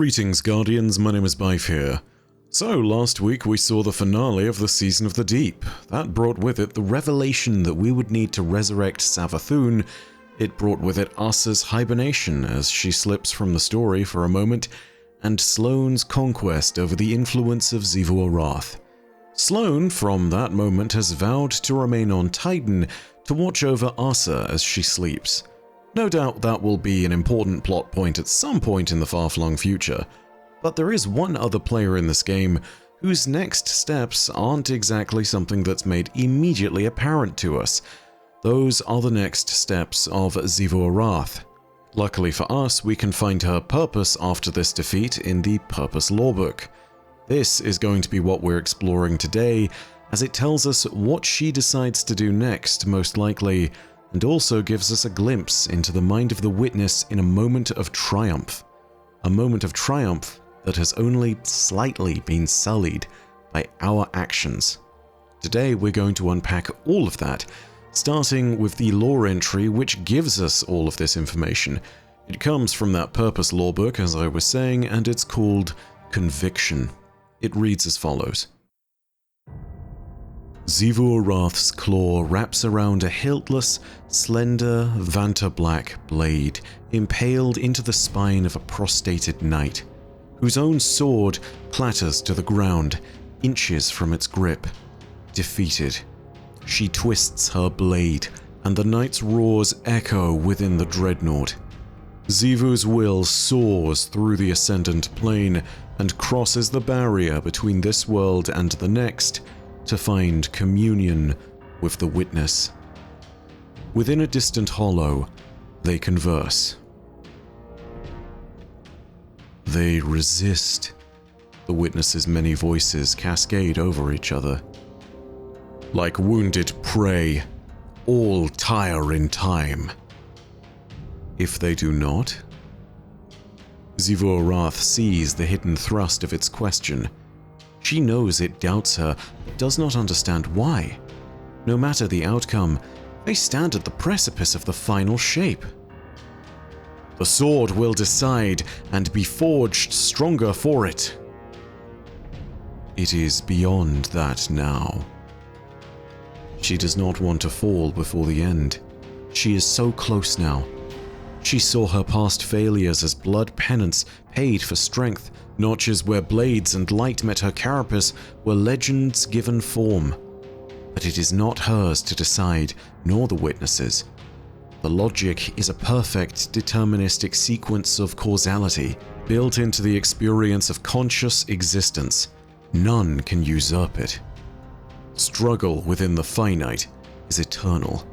Greetings, Guardians, my name is Bife here. So, last week we saw the finale of the Season of the Deep. That brought with it the revelation that we would need to resurrect Savathûn. It brought with it Asa's hibernation as she slips from the story for a moment, and Sloane's conquest over the influence of Xivu Arath. Sloane, from that moment, has vowed to remain on Titan to watch over Asa as she sleeps. No doubt that will be an important plot point at some point in the far-flung future. But there is one other player in this game whose next steps aren't exactly something that's made immediately apparent to us. Those are the next steps of Xivu Arath. Luckily for us, we can find her purpose after this defeat in the Purpose Lawbook. This is going to be what we're exploring today, as it tells us what she decides to do next, most likely, and also gives us a glimpse into the mind of the Witness in a moment of triumph. A moment of triumph that has only slightly been sullied by our actions. Today we're going to unpack all of that, starting with the lore entry which gives us all of this information. It comes from that Purpose Lawbook, as I was saying, and it's called Conviction. It reads as follows. Xivu Arath's claw wraps around a hiltless, slender, Vanta-black blade impaled into the spine of a prostrated knight, whose own sword clatters to the ground, inches from its grip. Defeated, she twists her blade, and the knight's roars echo within the dreadnought. Xivu's will soars through the ascendant plane and crosses the barrier between this world and the next to find communion with the Witness. Within a distant hollow, they converse. They resist. The Witness's many voices cascade over each other. Like wounded prey, all tire in time. If they do not? Xivu Arath sees the hidden thrust of its question. She knows it doubts her, but does not understand why. No matter the outcome, they stand at the precipice of the final shape. The sword will decide and be forged stronger for it. It is beyond that now. She does not want to fall before the end. She is so close now. She saw her past failures as blood penance paid for strength. Notches where blades and light met her carapace were legends given form. But it is not hers to decide, nor the Witness's. The logic is a perfect deterministic sequence of causality, built into the experience of conscious existence. None can usurp it. Struggle within the finite is eternal.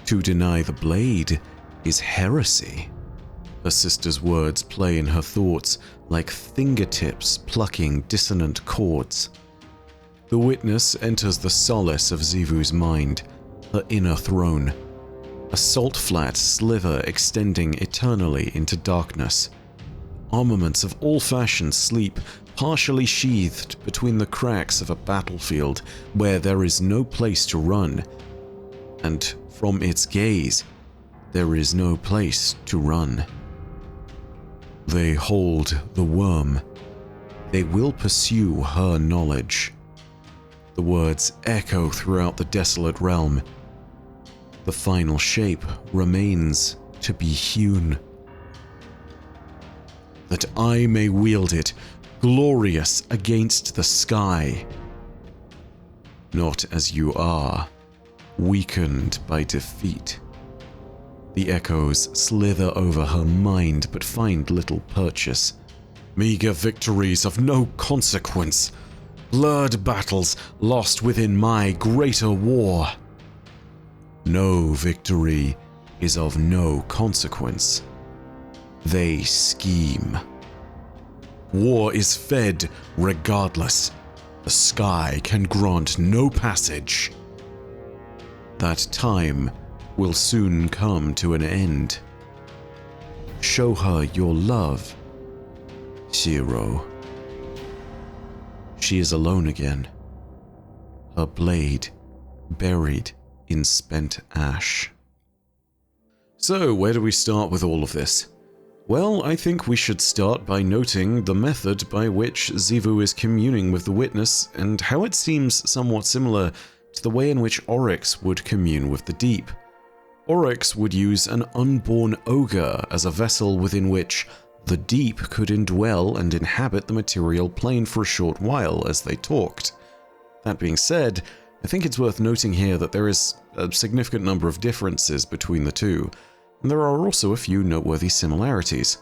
To deny the blade is heresy. Her sister's words play in her thoughts like fingertips plucking dissonant chords. The Witness enters the solace of Xivu's mind, her inner throne. A salt-flat sliver extending eternally into darkness. Armaments of all fashions sleep, partially sheathed between the cracks of a battlefield where there is no place to run. And from its gaze, there is no place to run. They hold the worm. They will pursue her knowledge. The words echo throughout the desolate realm. The final shape remains to be hewn. That I may wield it, glorious against the sky. Not as you are, weakened by defeat. The echoes slither over her mind but find little purchase. Meager victories of no consequence. Blurred battles lost within my greater war. No victory is of no consequence. They scheme. War is fed regardless. The sky can grant no passage. That time will soon come to an end. Show her your love, Shiro. She is alone again. Her blade buried in spent ash. So, where do we start with all of this? Well, I think we should start by noting the method by which Xivu is communing with the witness and how it seems somewhat similar to the way in which Oryx would commune with the deep. Oryx would use an unborn ogre as a vessel within which the deep could indwell and inhabit the material plane for a short while as they talked. That being said, I think it's worth noting here that there is a significant number of differences between the two, and there are also a few noteworthy similarities.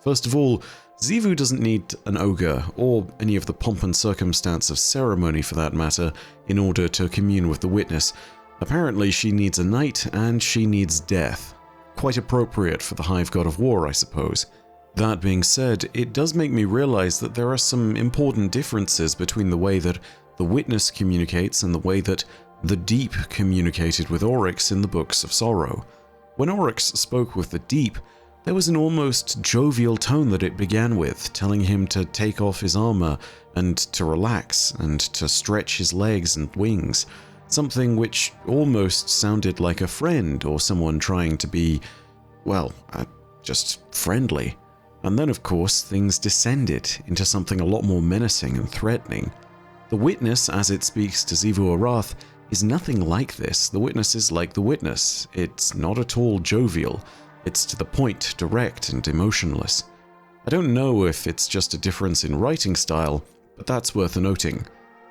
First of all, Xivu doesn't need an ogre, or any of the pomp and circumstance of ceremony for that matter, in order to commune with the witness. Apparently she needs a knight, and she needs death. Quite appropriate for the Hive God of War, I suppose. That being said, it does make me realize that there are some important differences between the way that the witness communicates and the way that the deep communicated with Oryx in the Books of Sorrow. When Oryx spoke with the deep, there was an almost jovial tone that it began with, telling him to take off his armor and to relax and to stretch his legs and wings, something which almost sounded like a friend or someone trying to be, well, just friendly. And then, of course, things descended into something a lot more menacing and threatening. The witness, as it speaks to Xivu Arath, is nothing like this. The witness is like the witness. It's not at all jovial. It's to the point, direct, and emotionless. I don't know if it's just a difference in writing style, but that's worth noting.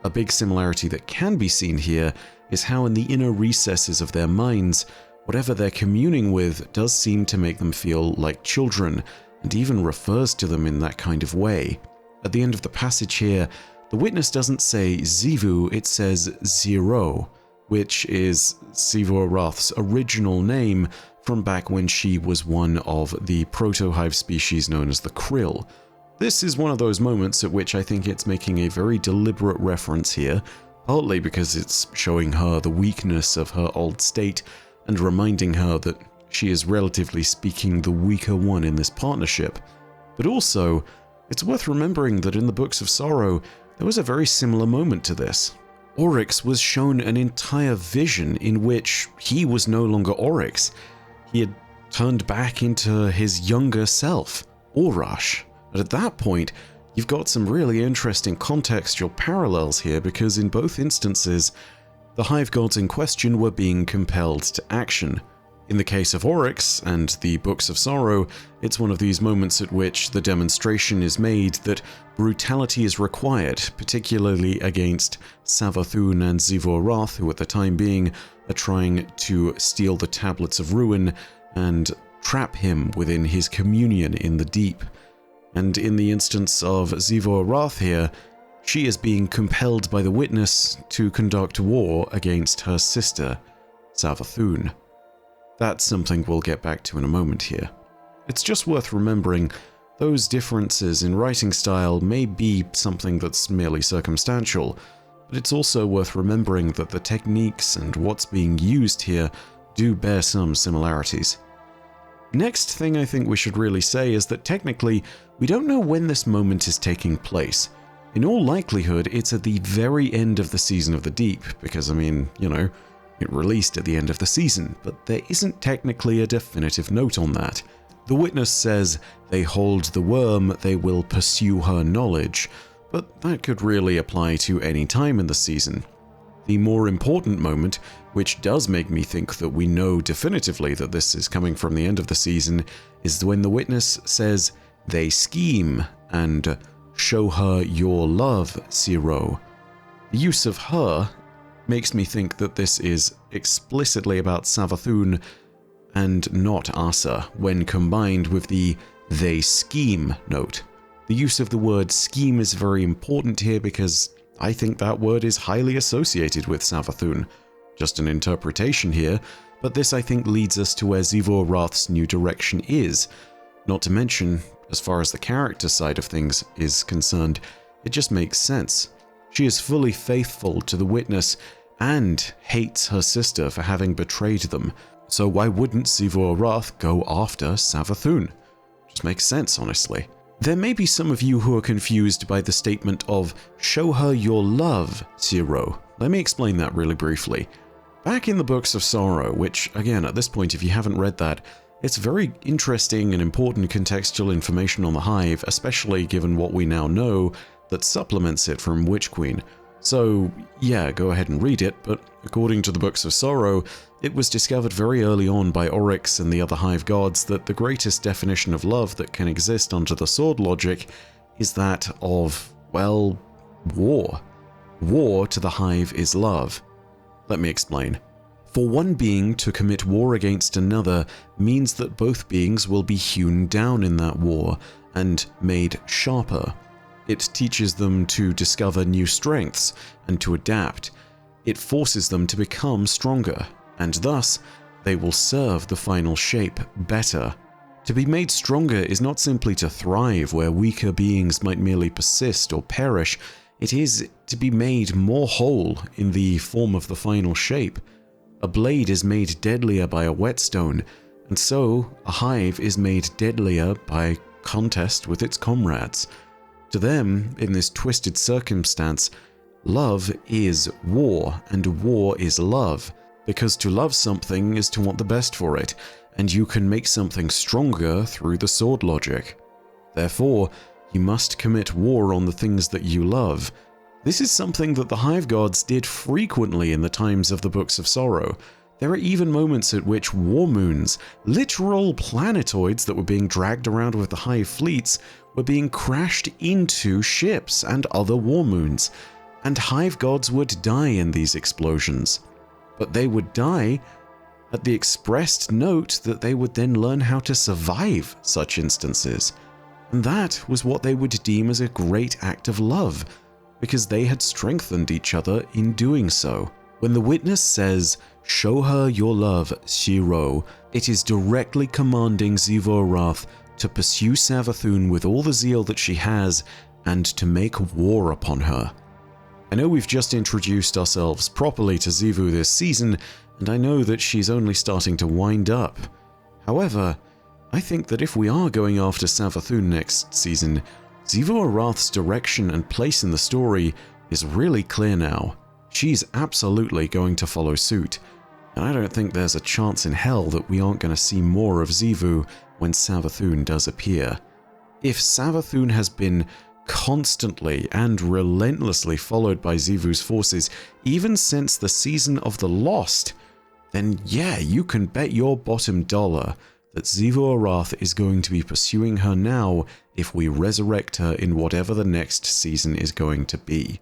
A big similarity that can be seen here is how in the inner recesses of their minds, whatever they're communing with does seem to make them feel like children, and even refers to them in that kind of way. At the end of the passage here, the witness doesn't say Xivu, it says Zero, which is Xivu Arath's original name from back when she was one of the proto-hive species known as the Krill. This is one of those moments at which I think it's making a very deliberate reference here, partly because it's showing her the weakness of her old state and reminding her that she is relatively speaking the weaker one in this partnership, but also it's worth remembering that in the Books of Sorrow there was a very similar moment to this. Oryx was shown an entire vision in which he was no longer Oryx. He had turned back into his younger self, Orash. And at that point, you've got some really interesting contextual parallels here because in both instances, the hive gods in question were being compelled to action. In the case of Oryx and the Books of Sorrow, it's one of these moments at which the demonstration is made that brutality is required, particularly against Savathun and Xivu Arath, who at the time being are trying to steal the Tablets of Ruin and trap him within his communion in the deep. And in the instance of Xivu Arath here, she is being compelled by the witness to conduct war against her sister, Savathun. That's something we'll get back to in a moment here. It's just worth remembering those differences in writing style may be something that's merely circumstantial, but it's also worth remembering that the techniques and what's being used here do bear some similarities. Next thing I think we should really say is that technically we don't know when this moment is taking place. In all likelihood, it's at the very end of the Season of the Deep, because I mean, you know, it released at the end of the season, but there isn't technically a definitive note on that. The witness says they hold the worm, they will pursue her knowledge, but that could really apply to any time in the season. The more important moment, which does make me think that we know definitively that this is coming from the end of the season, is when the witness says they scheme and show her your love, Zero. The use of her makes me think that this is explicitly about Savathun and not Asa, when combined with the they scheme note. The use of the word scheme is very important here because I think that word is highly associated with Savathun. Just an interpretation here, but this I think leads us to where Xivu Arath's new direction is. Not to mention, as far as the character side of things is concerned, it just makes sense. She is fully faithful to the witness and hates her sister for having betrayed them, so why wouldn't Xivu Arath go after Savathun? Just makes sense, honestly. There may be some of you who are confused by the statement of show her your love, Zero. Let me explain that really briefly. Back in the Books of Sorrow, which again at this point if you haven't read that, It's very interesting and important contextual information on the Hive, especially given what we now know that supplements it from Witch Queen. So yeah, go ahead and read it, but according to the Books of Sorrow, it was discovered very early on by Oryx and the other Hive gods that the greatest definition of love that can exist under the sword logic is that of, well, war. War to the Hive is love. Let me explain. For one being to commit war against another means that both beings will be hewn down in that war and made sharper. It teaches them to discover new strengths and to adapt. It forces them to become stronger, and thus they will serve the final shape better. To be made stronger is not simply to thrive where weaker beings might merely persist or perish. It is to be made more whole in the form of the final shape. A blade is made deadlier by a whetstone, and so a hive is made deadlier by contest with its comrades. To them, in this twisted circumstance, love is war, and war is love, because to love something is to want the best for it, and you can make something stronger through the sword logic. Therefore, you must commit war on the things that you love. This is something that the Hive gods did frequently in the times of the Books of Sorrow. There are even moments at which war moons, literal planetoids that were being dragged around with the Hive fleets, were being crashed into ships and other war moons, and Hive gods would die in these explosions. But they would die at the expressed note that they would then learn how to survive such instances. And that was what they would deem as a great act of love, because they had strengthened each other in doing so. When the witness says, "Show her your love, Shiro," it is directly commanding Xivu Arath to pursue Savathun with all the zeal that she has and to make war upon her. I know we've just introduced ourselves properly to Xivu this season, and I know that she's only starting to wind up. However, I think that if we are going after Savathun next season, Xivu Arath's direction and place in the story is really clear now. She's absolutely going to follow suit, and I don't think there's a chance in hell that we aren't going to see more of Xivu when Savathun does appear. If Savathun has been constantly and relentlessly followed by Xivu's forces even since the Season of the Lost, then yeah, you can bet your bottom dollar that Xivu Arath is going to be pursuing her now if we resurrect her in whatever the next season is going to be.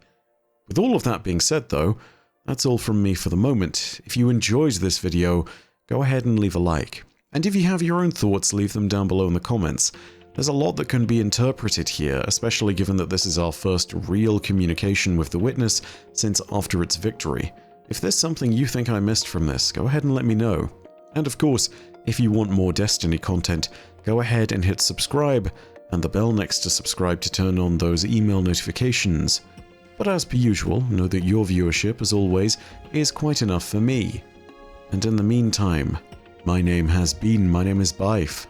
With all of that being said though, that's all from me for the moment. If you enjoyed this video, go ahead and leave a like. And if you have your own thoughts, leave them down below in the comments. There's a lot that can be interpreted here, especially given that this is our first real communication with the witness since after its victory. If there's something you think I missed from this, go ahead and let me know. And of course, if you want more Destiny content, go ahead and hit subscribe and the bell next to subscribe to turn on those email notifications. But as per usual, know that your viewership, as always, is quite enough for me. And in the meantime, my name is Baif.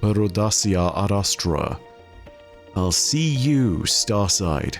Perodacia Arastra. I'll see you, Starside.